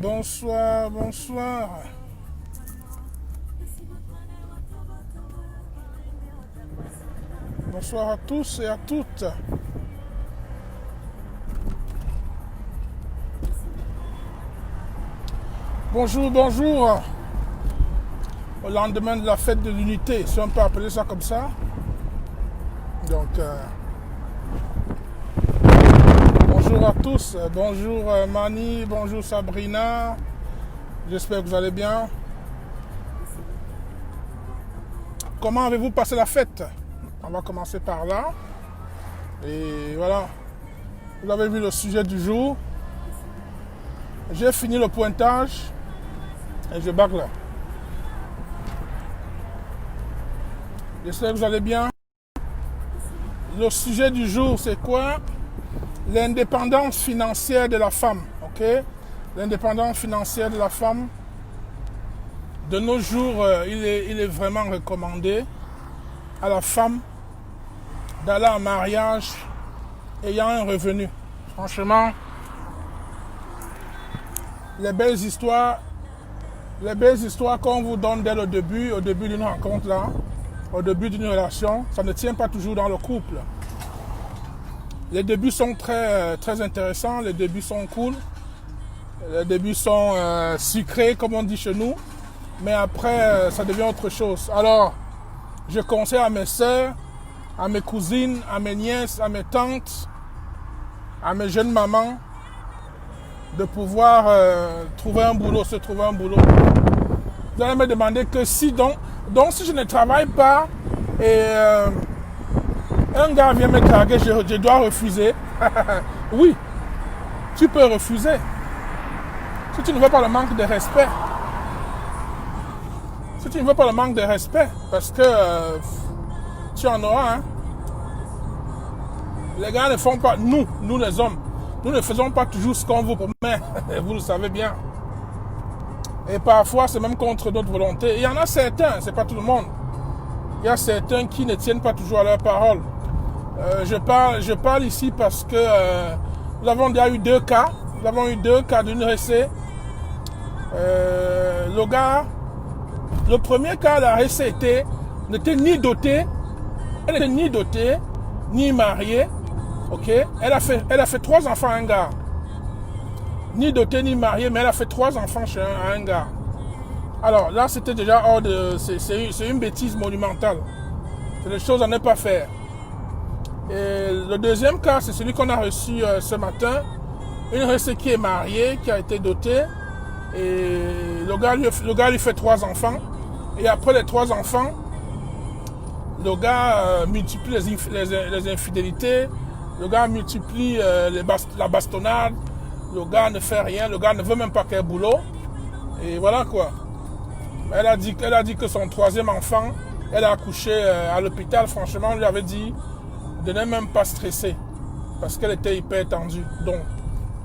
Bonsoir, bonsoir. Bonsoir à tous et à toutes. Bonjour, bonjour. Au lendemain de la fête de l'unité, si on peut appeler ça comme ça. Donc, bonjour à tous. Bonjour Mani, bonjour Sabrina. J'espère que vous allez bien. Comment avez-vous passé la fête? On va commencer par là. Et voilà. Vous avez vu le sujet du jour. J'ai fini le pointage. Et je bague là. J'espère que vous allez bien. Le sujet du jour, c'est quoi? L'indépendance financière de la femme. Ok? L'indépendance financière de la femme. De nos jours, il est vraiment recommandé à la femme d'aller en mariage ayant un revenu. Franchement, les belles histoires qu'on vous donne dès le début, au début d'une rencontre là, au début d'une relation, ça ne tient pas toujours dans le couple. Les débuts sont très intéressants, les débuts sont cool, les débuts sont sucrés comme on dit chez nous, mais après ça devient autre chose. Alors, je conseille à mes soeurs, à mes cousines, à mes nièces, à mes tantes, à mes jeunes mamans, de pouvoir trouver un boulot, se trouver un boulot. Vous allez me demander que si donc si je ne travaille pas et un gars vient me draguer, je dois refuser. Oui, tu peux refuser. Si tu ne veux pas le manque de respect. Si tu ne veux pas le manque de respect, parce que tu en auras, hein. Les gars ne font pas, nous les hommes, nous ne faisons pas toujours ce qu'on vous promet, vous le savez bien. Et parfois, c'est même contre notre volonté. Il y en a certains, c'est pas tout le monde. Il y a certains qui ne tiennent pas toujours à leur parole. Je parle ici parce que nous avons déjà eu deux cas. Nous avons eu deux cas d'une RC. Le gars, le premier cas, la RC n'était ni dotée, elle n'était ni dotée, ni mariée. Ok, elle a fait 3 enfants à un gars. Ni dotée, ni mariée, mais elle a fait 3 enfants chez un gars. Alors là, c'était déjà hors de... C'est une bêtise monumentale. C'est des choses à ne pas faire. Et le deuxième cas, c'est celui qu'on a reçu ce matin. Une RC qui est mariée, qui a été dotée. Et le gars lui fait 3 enfants. Et après les 3 enfants, le gars multiplie les infidélités. Le gars multiplie la bastonnade. Le gars ne fait rien. Le gars ne veut même pas qu'elle boulot. Et voilà quoi. Elle a dit que son 3e enfant, elle a accouché à l'hôpital. Franchement, on lui avait dit de ne même pas stresser. Parce qu'elle était hyper tendue. Donc,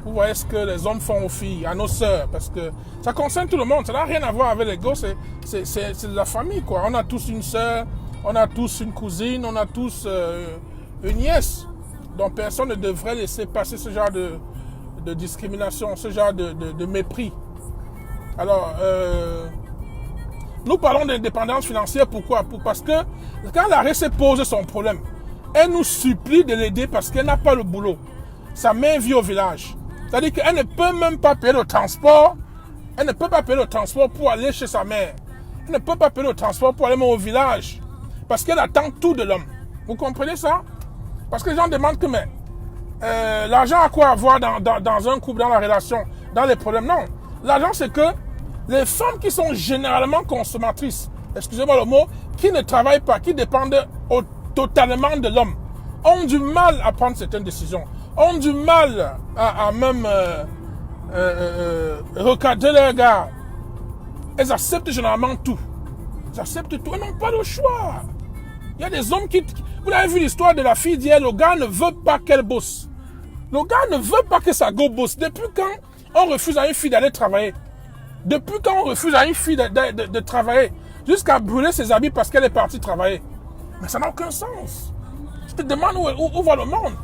vous voyez ce que les hommes font aux filles, à nos sœurs. Parce que ça concerne tout le monde. Ça n'a rien à voir avec les gosses. C'est de la famille quoi. On a tous une sœur. On a tous une cousine. On a tous une nièce. Donc, personne ne devrait laisser passer ce genre de discrimination, ce genre de mépris. Alors, nous parlons d'indépendance financière, pourquoi? Parce que quand la RC pose son problème, elle nous supplie de l'aider parce qu'elle n'a pas le boulot. Sa mère vit au village. C'est-à-dire qu'elle ne peut même pas payer le transport. Elle ne peut pas payer le transport pour aller chez sa mère. Elle ne peut pas payer le transport pour aller même au village. Parce qu'elle attend tout de l'homme. Vous comprenez ça? Parce que les gens demandent que, mais l'argent a quoi à voir dans un couple, dans la relation, dans les problèmes? Non. L'argent, c'est que les femmes qui sont généralement consommatrices, excusez-moi le mot, qui ne travaillent pas, qui dépendent totalement de l'homme, ont du mal à prendre certaines décisions, ont du mal à même recadrer leur gars. Elles acceptent généralement tout. Elles acceptent tout, elles n'ont pas le choix. Il y a des hommes qui... Vous avez vu l'histoire de la fille d'hier, le gars ne veut pas qu'elle bosse. Le gars ne veut pas que sa go bosse. Depuis quand on refuse à une fille d'aller travailler? Depuis quand on refuse à une fille de travailler? Jusqu'à brûler ses habits parce qu'elle est partie travailler. Mais ça n'a aucun sens. Je te demande où va le monde.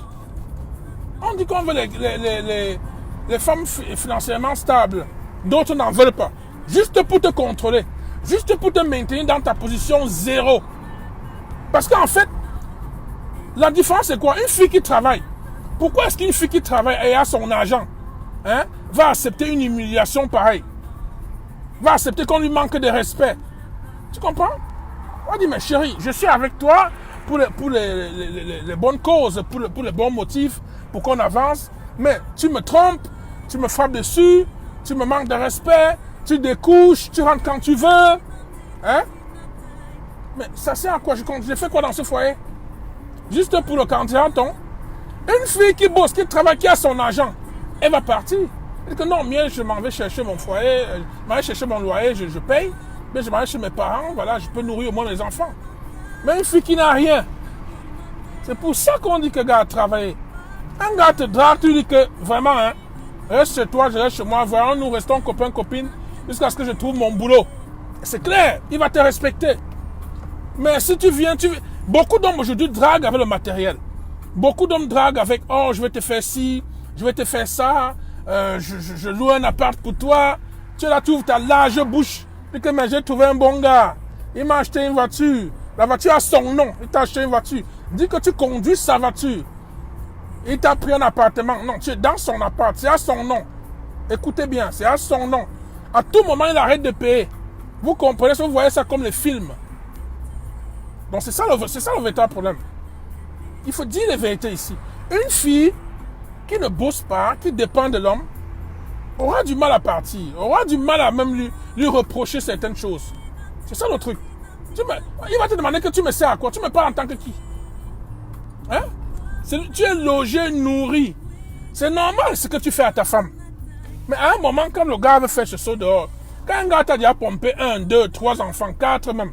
On dit qu'on veut les femmes financièrement stables. D'autres n'en veulent pas. Juste pour te contrôler. Juste pour te maintenir dans ta position 0. Parce qu'en fait, la différence c'est quoi? Une fille qui travaille. Pourquoi est-ce qu'une fille qui travaille et a son argent va accepter une humiliation pareille? Va accepter qu'on lui manque de respect? Tu comprends? On va dire, mais chérie, je suis avec toi pour les bonnes causes, pour les bons motifs, pour qu'on avance. Mais tu me trompes, tu me frappes dessus, tu me manques de respect, tu découches, tu rentres quand tu veux. Hein? Mais ça sert à quoi? J'ai fait quoi dans ce foyer? Juste pour le candidaton. Une fille qui bosse, qui travaille, qui a son argent, elle va partir. Elle dit que non, mieux, je m'en vais chercher mon foyer, je m'en vais chercher mon loyer, je paye. Mais je m'en vais chez mes parents, voilà, je peux nourrir au moins mes enfants. Mais une fille qui n'a rien, c'est pour ça qu'on dit que le gars a travaillé. Un gars te drague, tu dis que vraiment, hein, reste chez toi, je reste chez moi, voilà, nous restons copains, copines, jusqu'à ce que je trouve mon boulot. C'est clair, il va te respecter. Mais si tu viens, beaucoup d'hommes aujourd'hui draguent avec le matériel. Beaucoup d'hommes draguent avec, oh, je vais te faire ci, je vais te faire ça, je loue un appart pour toi. Tu es là, tu ouvres ta large bouche. Tu dis que mais j'ai trouvé un bon gars. Il m'a acheté une voiture. La voiture a son nom. Il t'a acheté une voiture. Dis que tu conduis sa voiture. Il t'a pris un appartement. Non, tu es dans son appart. C'est à son nom. Écoutez bien, c'est à son nom. À tout moment, il arrête de payer. Vous comprenez, vous voyez ça comme les films. Donc c'est ça le véritable problème. Il faut dire la vérité ici. Une fille qui ne bosse pas, qui dépend de l'homme, aura du mal à partir, aura du mal à même lui reprocher certaines choses. C'est ça le truc. Il va te demander que tu me sers à quoi? Tu me parles en tant que qui? Hein? Tu es logé, nourri. C'est normal ce que tu fais à ta femme. Mais à un moment, quand le gars veut faire ce saut dehors, quand un gars t'a déjà pompé 1, 2, 3 enfants, 4 même,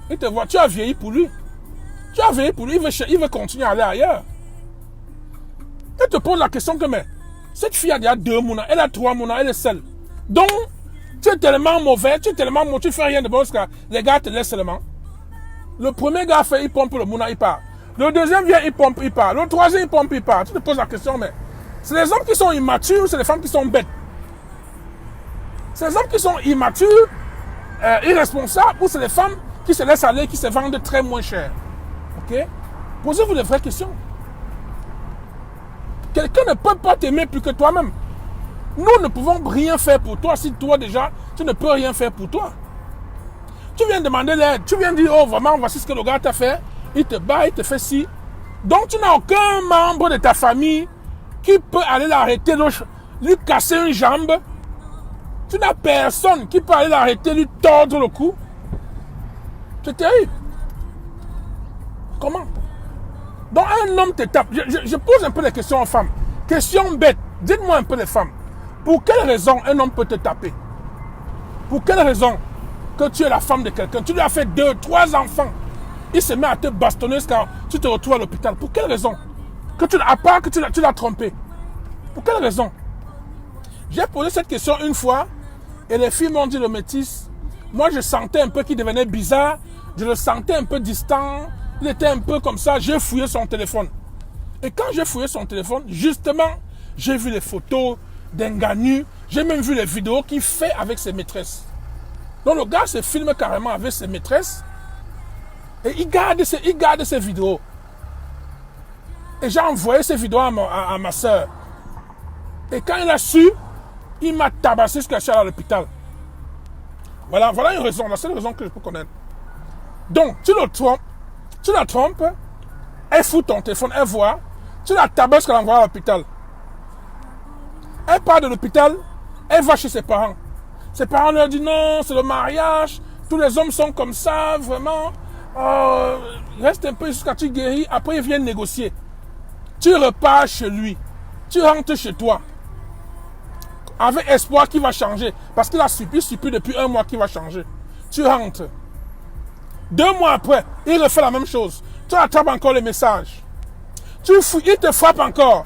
il te voit, tu as vieilli pour lui. Tu as vieilli pour lui, il veut continuer à aller ailleurs. Il te pose la question que, mais, cette fille a déjà 2 mouna, elle a 3 mouna, elle est seule. Donc, tu es tellement mauvais, tu fais rien de bon parce que les gars te laissent seulement. Le premier gars fait, il pompe le mouna, il part. Le deuxième vient, il pompe, il part. Le troisième, il pompe, il part. Tu te poses la question, mais c'est les hommes qui sont immatures ou c'est les femmes qui sont bêtes? C'est les hommes qui sont immatures, irresponsables, ou c'est les femmes qui se laissent aller, qui se vendent très moins cher? Ok? Posez-vous de vraies questions. Quelqu'un ne peut pas t'aimer plus que toi-même. Nous ne pouvons rien faire pour toi si toi déjà, tu ne peux rien faire pour toi. Tu viens demander l'aide. Tu viens dire, oh vraiment, voici ce que le gars t'a fait. Il te bat, il te fait ci. Donc tu n'as aucun membre de ta famille qui peut aller l'arrêter, lui casser une jambe. Tu n'as personne qui peut aller l'arrêter, lui tordre le cou. C'est terrible. Comment? Donc un homme te tape. Je pose un peu les questions aux femmes. Question bête. Dites-moi un peu les femmes. Pour quelle raison un homme peut te taper? Pour quelle raison que tu es la femme de quelqu'un? Tu lui as fait 2, 3 enfants. Il se met à te bastonner quand tu te retrouves à l'hôpital. Pour quelle raison? À part que tu l'as trompé. Pour quelle raison? J'ai posé cette question une fois et les filles m'ont dit le métis. Moi, je sentais un peu qu'il devenait bizarre. Je le sentais un peu distant. Il était un peu comme ça. J'ai fouillé son téléphone. Et quand j'ai fouillé son téléphone, justement, j'ai vu les photos d'un gars nu. J'ai même vu les vidéos qu'il fait avec ses maîtresses. Donc le gars se filme carrément avec ses maîtresses. Et il garde ces vidéos. Et j'ai envoyé ces vidéos à ma soeur. Et quand il a su, il m'a tabassé jusqu'à aller à l'hôpital. Voilà une raison, la seule raison que je peux connaître. Donc, tu la trompes, elle fout ton téléphone, elle voit, tu la tabasses jusqu'à l'envoyer à l'hôpital. Elle part de l'hôpital, elle va chez ses parents. Ses parents leur disent non, c'est le mariage, tous les hommes sont comme ça, vraiment. Reste un peu jusqu'à ce que tu guéris, après ils viennent négocier. Tu repars chez lui, tu rentres chez toi. Avec espoir qu'il va changer. Parce qu'il a subi depuis 1 mois qu'il va changer. Tu rentres. 2 mois après, il refait la même chose. Tu attrapes encore les messages. Tu fouilles, il te frappe encore.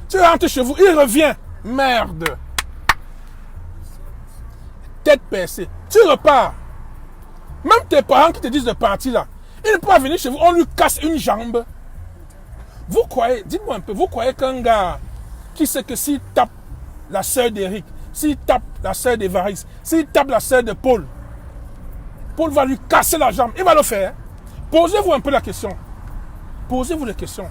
Tu rentres chez vous, il revient. Merde. Tête percée. Tu repars. Même tes parents qui te disent de partir là, ils ne peuvent pas venir chez vous, on lui casse une jambe. Vous croyez, dites-moi un peu, vous croyez qu'un gars qui sait que s'il tape la sœur d'Éric, s'il tape la sœur d'Évariste, s'il tape la sœur de Paul, Paul va lui casser la jambe. Il va le faire. Posez-vous un peu la question. Posez-vous les questions.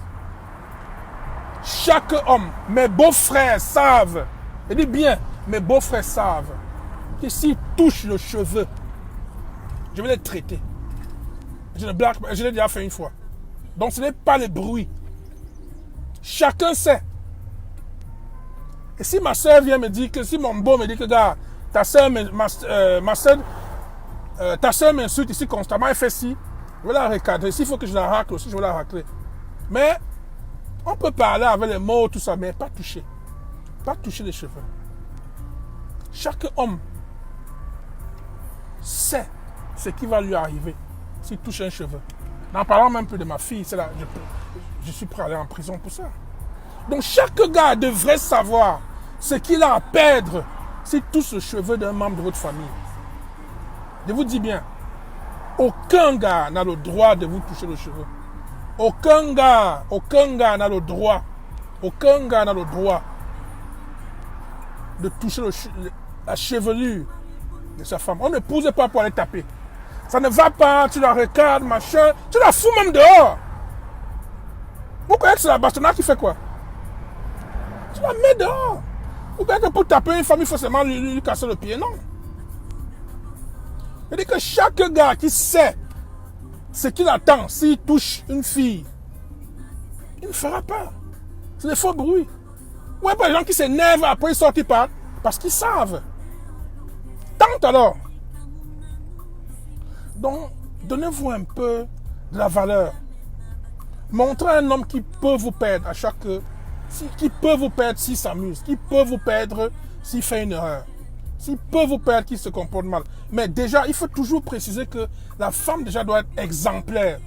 Chaque homme, mes beaux-frères savent, je dis bien, mes beaux-frères savent que s'ils touchent le cheveu, je vais les traiter. Je ne blague pas, je l'ai déjà fait une fois. Donc ce n'est pas le bruit. Chacun sait. Et si ma soeur vient me dire que, si mon beau me dit que, gars, ta soeur m'insulte ici constamment, elle fait ci, je vais la recadrer. S'il faut que je la racle aussi, je vais la racler. Mais on peut parler avec les mots, tout ça, mais pas toucher. Pas toucher les cheveux. Chaque homme sait ce qui va lui arriver s'il touche un cheveu. En parlant même plus de ma fille, c'est là, je suis prêt à aller en prison pour ça. Donc chaque gars devrait savoir ce qu'il a à perdre s'il touche le cheveu d'un membre de votre famille. Je vous dis bien, aucun gars n'a le droit de vous toucher le cheveu. Aucun gars n'a le droit de toucher la chevelure de sa femme. On ne pousse pas pour aller taper. Ça ne va pas, tu la regardes, machin, tu la fous même dehors. Vous croyez que c'est la bastonnade qui fait quoi? Tu la mets dehors. Vous croyez que pour taper une femme, il faut seulement lui casser le pied? Non. C'est-à-dire que chaque gars qui sait ce qu'il attend s'il touche une fille, il ne fera pas. C'est des faux bruits. Ouais, pas les gens qui s'énervent après ils sortent pas parce qu'ils savent. Tant alors. Donc, donnez-vous un peu de la valeur. Montrez un homme qui peut vous perdre à chaque... qui peut vous perdre s'il s'amuse, qui peut vous perdre s'il fait une erreur, s'il peut vous perdre s'il se comporte mal. Mais déjà, il faut toujours préciser que la femme déjà doit être exemplaire.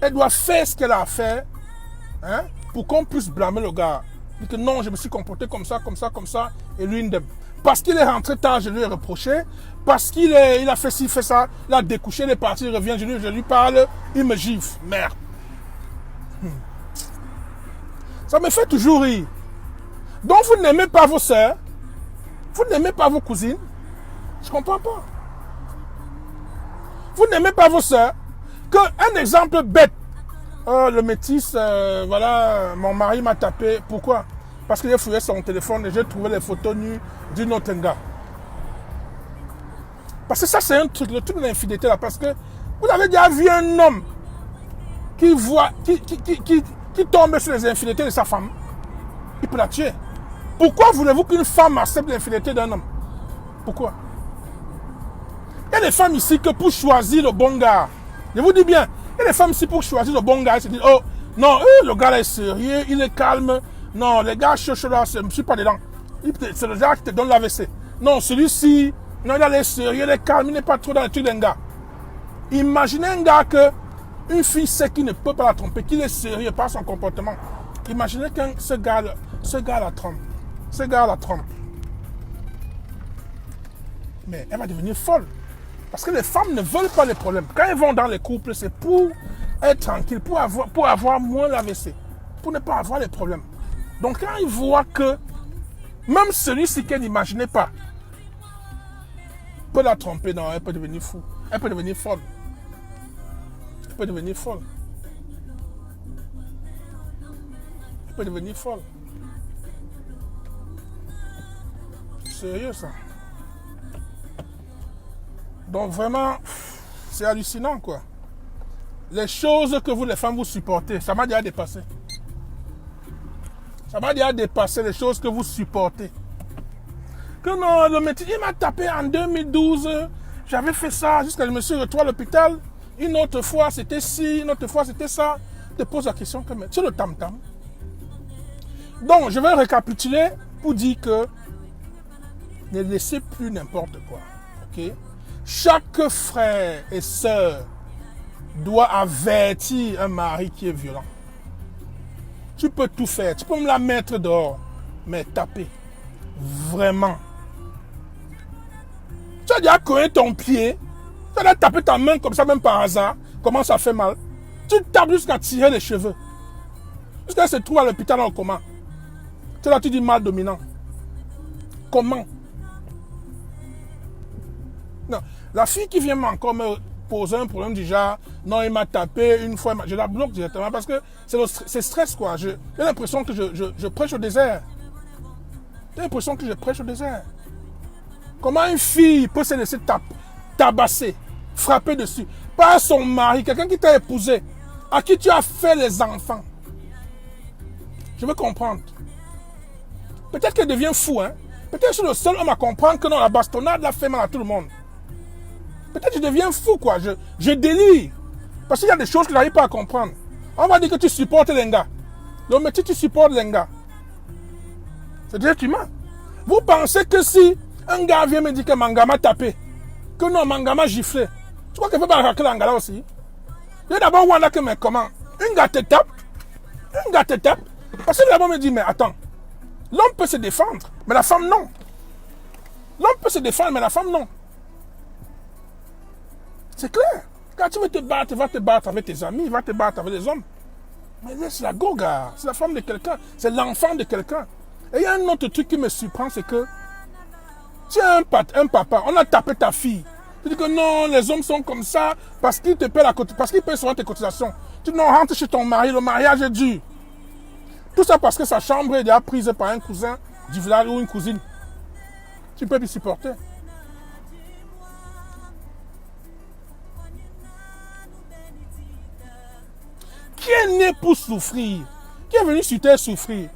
Elle doit faire ce qu'elle a à faire, hein, pour qu'on puisse blâmer le gars. Dit que non, je me suis comporté comme ça, et lui, parce qu'il est rentré tard, je lui ai reproché. Parce qu'il a fait ci, fait ça, il a découché, il est parti, il revient, je lui parle, il me gifle. Merde. Ça me fait toujours rire. Donc vous n'aimez pas vos sœurs, vous n'aimez pas vos cousines. Je ne comprends pas. Vous n'aimez pas vos sœurs. Un exemple bête. Le métis, voilà, mon mari m'a tapé. Pourquoi? Parce que j'ai fouillé son téléphone et j'ai trouvé les photos nues d'une autre gars. Parce que ça, c'est un truc, le truc de l'infidélité là. Parce que vous avez déjà vu un homme qui tombe sur les infidélités de sa femme. Il peut la tuer. Pourquoi voulez-vous qu'une femme accepte l'infidélité d'un homme? Pourquoi? Il y a des femmes ici que pour choisir le bon gars, je vous dis bien, il y a des femmes ici pour choisir le bon gars, elles se disent, oh, non, le gars là est sérieux, il est calme. Non, les gars chauds là, je ne suis pas dedans. C'est le gars qui te donne l'AVC. Non, celui-ci, non, il est sérieux, il est calme, il n'est pas trop dans le truc d'un gars. Imaginez un gars que une fille sait qu'il ne peut pas la tromper, qu'il est sérieux par son comportement. Imaginez que ce gars la trompe. Ce gars la trompe. Mais elle va devenir folle. Parce que les femmes ne veulent pas les problèmes. Quand elles vont dans les couples, c'est pour être tranquille, pour avoir moins l'AVC, pour ne pas avoir les problèmes. Donc quand ils voient que même celui-ci qu'elle n'imaginait pas peut la tromper, non, elle peut devenir fou. Elle peut devenir folle. Elle peut devenir folle. Elle peut devenir folle. Sérieux ça. Donc vraiment, c'est hallucinant quoi. Les choses que vous les femmes vous supportez, ça m'a déjà dépassé. Ça m'a déjà dépassé les choses que vous supportez. Que non, le métier, il m'a tapé en 2012, j'avais fait ça jusqu'à ce que je me suis retrouvé à l'hôpital. Une autre fois c'était ci, une autre fois c'était ça. Je te pose la question que c'est le tam-tam. Donc je vais récapituler pour dire que ne laissez plus n'importe quoi. Ok? Chaque frère et sœur doit avertir un mari qui est violent. Tu peux tout faire, tu peux me la mettre dehors, mais taper, vraiment. Tu as déjà cogné ton pied, tu as déjà tapé ta main comme ça, même par hasard, comment ça fait mal. Tu tapes jusqu'à tirer les cheveux, jusqu'à se trouver à l'hôpital en coma. Tu là, tu dis mal dominant. Comment? Non. La fille qui vient encore me poser un problème du genre, non, il m'a tapé une fois, je la bloque directement parce que c'est stress, quoi. J'ai l'impression que je prêche au désert. J'ai l'impression que je prêche au désert. Comment une fille peut se laisser tabasser, frapper dessus par son mari, quelqu'un qui t'a épousé, à qui tu as fait les enfants? Je veux comprendre. Peut-être qu'elle devient fou, hein. Peut-être que je suis le seul homme à comprendre que non, la bastonnade l'a fait mal à tout le monde. Peut-être que je deviens fou, quoi. Je délire. Parce qu'il y a des choses que je n'arrive pas à comprendre. On va dire que tu supportes les gars. Donc, mais tu supportes les gars. C'est des êtres humains. Vous pensez que si un gars vient me dire que Manga m'a tapé, que non, Manga m'a giflé, tu crois qu'il ne peut pas raquer l'Angala aussi? Il y a d'abord Wanda que, mais comment? Un gars te tape. Parce que d'abord me dit, mais attends, l'homme peut se défendre, mais la femme non. L'homme peut se défendre, mais la femme non. C'est clair. Quand tu veux te battre, va te battre avec tes amis, va te battre avec les hommes. Mais laisse la goga. C'est la femme de quelqu'un. C'est l'enfant de quelqu'un. Et il y a un autre truc qui me surprend, c'est que tu as un papa, on a tapé ta fille. Tu dis que non, les hommes sont comme ça parce qu'ils te paient parce qu'ils paient souvent tes cotisations. Tu dis non, rentre chez ton mari, le mariage est dur. Tout ça parce que sa chambre est déjà prise par un cousin du village ou une cousine. Tu peux lui supporter. Qui est né pour souffrir? Qui est venu sur terre souffrir?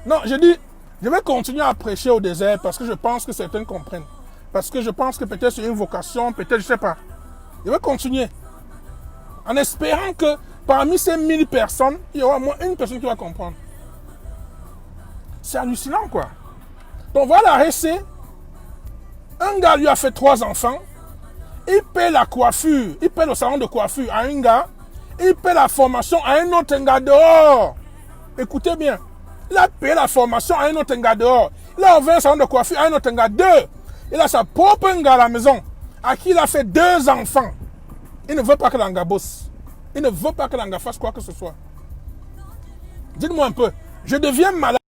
Non, je dis, je vais continuer à prêcher au désert parce que je pense que certains comprennent. Parce que je pense que peut-être c'est une vocation, peut-être, je ne sais pas. Je vais continuer. En espérant que parmi ces 1000 personnes, il y aura au moins une personne qui va comprendre. C'est hallucinant, quoi. Donc voilà, récit. Un gars lui a fait 3 enfants. Il paie la coiffure, il paie le salon de coiffure à un gars. Il paie la formation à un autre gars dehors. Écoutez bien. Il a payé la formation à un autre gars dehors. Il a ouvert un salon de coiffure à un autre gars. 2. Il a sa propre gars à la maison. À qui il a fait 2 enfants. Il ne veut pas que l'anga bosse. Il ne veut pas que l'anga fasse quoi que ce soit. Dites-moi un peu. Je deviens malade.